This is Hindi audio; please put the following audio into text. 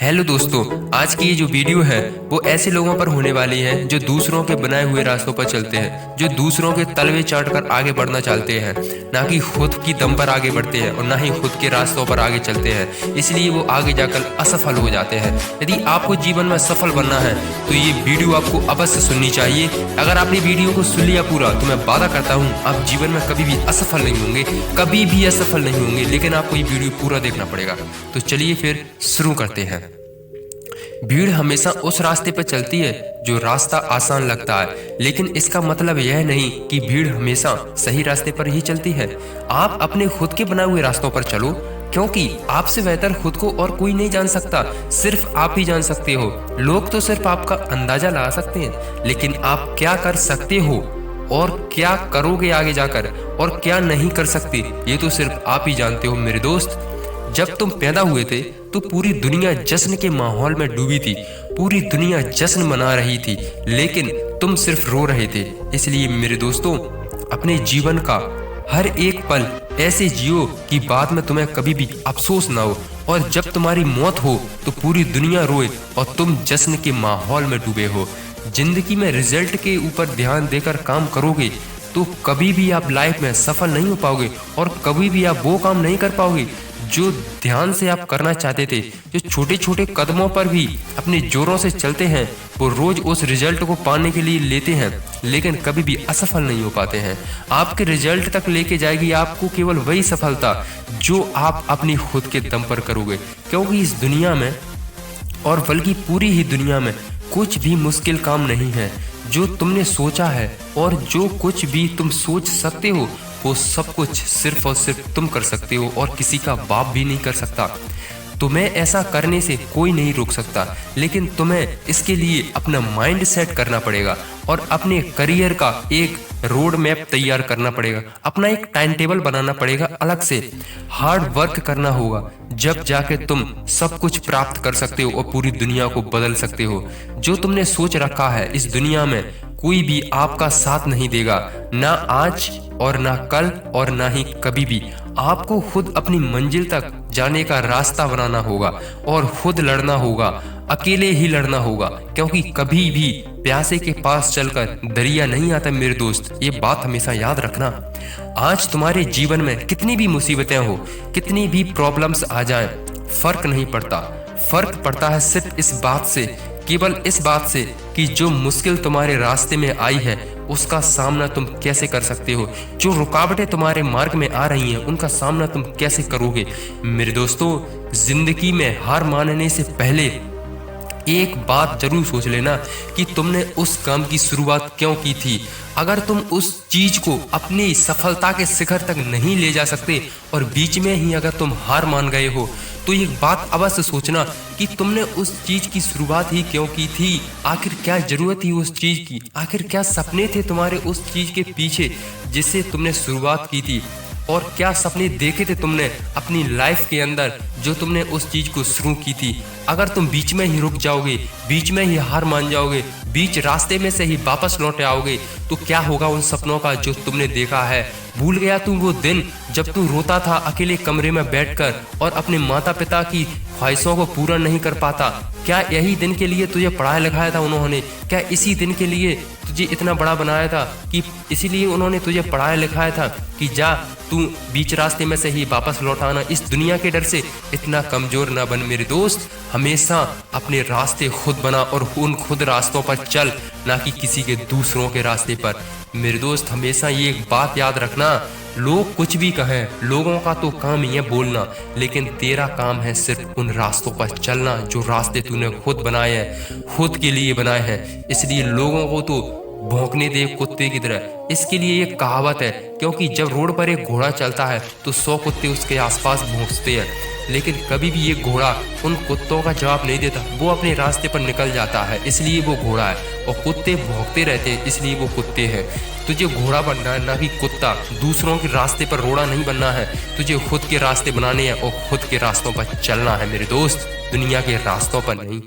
हेलो दोस्तों, आज की ये जो वीडियो है वो ऐसे लोगों पर होने वाली है जो दूसरों के बनाए हुए रास्तों पर चलते हैं, जो दूसरों के तलवे चाटकर आगे बढ़ना चाहते हैं, ना कि खुद की दम पर आगे बढ़ते हैं और ना ही खुद के रास्तों पर आगे चलते हैं। इसलिए वो आगे जाकर असफल हो जाते हैं। यदि आपको जीवन में सफल बनना है तो ये वीडियो आपको अवश्य सुननी चाहिए। अगर आपने वीडियो को सुन लिया पूरा तो मैं वादा करता हूँ आप जीवन में कभी भी असफल नहीं होंगे, कभी भी असफल नहीं होंगे। लेकिन आपको ये वीडियो पूरा देखना पड़ेगा। तो चलिए फिर शुरू करते हैं। भीड़ हमेशा उस रास्ते पर चलती है जो रास्ता आसान लगता है, लेकिन इसका मतलब यह नहीं कि भीड़ हमेशा सही रास्ते पर ही चलती है। आप अपने खुद के बनाए हुए रास्तों पर चलो, क्योंकि आपसे बेहतर खुद को और कोई नहीं जान सकता, सिर्फ आप ही जान सकते हो। लोग तो सिर्फ आपका अंदाजा लगा सकते हैं, लेकिन आप क्या कर सकते हो और क्या करोगे आगे जाकर और क्या नहीं कर सकते, ये तो सिर्फ आप ही जानते हो मेरे दोस्त। जब तुम पैदा हुए थे तो पूरी दुनिया जश्न के माहौल में डूबी थी, पूरी दुनिया जश्न मना रही थी, लेकिन तुम सिर्फ रो रहे थे। इसलिए मेरे दोस्तों, अपने जीवन का हर एक पल ऐसे जियो कि बाद में तुम्हें कभी भी अफसोस ना हो, और जब तुम्हारी मौत हो तो पूरी दुनिया रोए और तुम जश्न के माहौल में डूबे हो। जिंदगी में रिजल्ट के ऊपर ध्यान देकर काम करोगे तो कभी भी आप लाइफ में सफल नहीं हो पाओगे और कभी भी आप वो काम नहीं कर पाओगे जो ध्यान से आप करना चाहते थे। जो छोटे छोटे कदमों पर भी अपने जोरों से चलते हैं, वो रोज उस रिजल्ट को पाने के लिए लेते हैं, लेकिन कभी भी असफल नहीं हो पाते हैं। आपके रिजल्ट तक लेके जाएगी आपको केवल वही सफलता जो आप अपनी खुद के दम पर करोगे। क्योंकि इस दुनिया में, और बल्कि पूरी ही दुनिया में, कुछ भी मुश्किल काम नहीं है। जो तुमने सोचा है और जो कुछ भी तुम सोच सकते हो वो सब कुछ सिर्फ और सिर्फ तुम कर सकते हो, और किसी का बाप भी नहीं कर सकता। तुम्हें ऐसा करने से कोई नहीं रोक सकता, लेकिन तुम्हें इसके लिए अपना माइंड सेट करना पड़ेगा और अपने करियर का एक रोड मैप तैयार करना पड़ेगा, अपना एक टाइम टेबल बनाना पड़ेगा अलग से। हार्ड वर्क करना होगा, जब जाके तुम सब कुछ प्राप्त कर सकते हो और पूरी दुनिया को बदल सकते हो। जो तुमने सोच रखा है, इस दुनिया में कोई भी आपका साथ नहीं देगा, ना आज और ना कल और ना ही कभी भी। आपको खुद अपनी मंजिल तक जाने का रास्ता बनाना होगा और खुद लड़ना होगा, अकेले ही लड़ना होगा, क्योंकि कभी भी प्यासे के पास चलकर दरिया नहीं आता मेरे दोस्त। ये बात हमेशा याद रखना। आज तुम्हारे जीवन में कितनी भी मुसीबतें हो, कितनी भी प्रॉब्लम्स आ जाएं, फर्क नहीं पड़ता। फर्क पड़ता है सिर्फ इस बात से, केवल इस बात से कि जो मुश्किल तुम्हारे रास्ते में आई है उसका सामना तुम कैसे कर सकते हो। जो रुकावटें तुम्हारे मार्ग में आ रही हैं उनका सामना तुम कैसे करोगे। मेरे दोस्तों, जिंदगी में हार मानने से पहले एक बात जरूर सोच लेना कि तुमने उस काम की शुरुआत क्यों की थी। अगर तुम उस चीज को अपनी सफलता के शिखर तक नहीं ले जा सकते और बीच में ही अगर तुम हार मान गए हो तो ये बात अवश्य सोचना कि तुमने उस चीज की शुरुआत ही क्यों की थी। आखिर क्या जरूरत थी उस चीज की, आखिर क्या सपने थे तुम्हारे उस चीज के पीछे जिससे तुमने शुरुआत की थी, और क्या सपने देखे थे तुमने अपनी लाइफ के अंदर जो तुमने उस चीज को शुरू की थी। अगर तुम बीच में ही रुक जाओगे, बीच में ही हार मान जाओगे, बीच रास्ते में से ही वापस लौट आओगे, तो क्या होगा उन सपनों का जो तुमने देखा है। भूल गया तू वो दिन जब तू रोता था अकेले कमरे में बैठकर और अपने माता पिता की ख्वाहिशों को पूरा नहीं कर पाता। क्या यही दिन के लिए तुझे पढ़ाया लिखाया था उन्होंने? क्या इसी दिन के लिए तुझे इतना बड़ा बनाया था कि इसीलिए उन्होंने तुझे पढ़ाया लिखाया था कि जा तू बीच रास्ते में से ही वापस लौट आना। इस दुनिया के डर से इतना कमजोर ना बन मेरे दोस्त। हमेशा अपने रास्ते खुद बना और उन खुद रास्तों पर चल, ना कि किसी के दूसरों के रास्ते पर। मेरे दोस्त, हमेशा ये एक बात याद रखना, लोग कुछ भी कहें, लोगों का तो काम ही है बोलना, लेकिन तेरा काम है सिर्फ उन रास्तों पर चलना जो रास्ते तूने खुद बनाए हैं, खुद के लिए बनाए हैं। इसलिए लोगों को तो भौंकने दे कुत्ते की तरह। इसके लिए एक कहावत है, क्योंकि जब रोड पर एक घोड़ा चलता है तो 100 कुत्ते उसके आसपास भौंकते हैं, लेकिन कभी भी ये घोड़ा उन कुत्तों का जवाब नहीं देता, वो अपने रास्ते पर निकल जाता है, इसलिए वो घोड़ा है। और कुत्ते भौंकते रहते हैं, इसलिए वो कुत्ते हैं। तुझे घोड़ा बनना है, ना कि कुत्ता। दूसरों के रास्ते पर रोड़ा नहीं बनना है, तुझे खुद के रास्ते बनाने हैं और खुद के रास्तों पर चलना है मेरे दोस्त, दुनिया के रास्तों पर नहीं।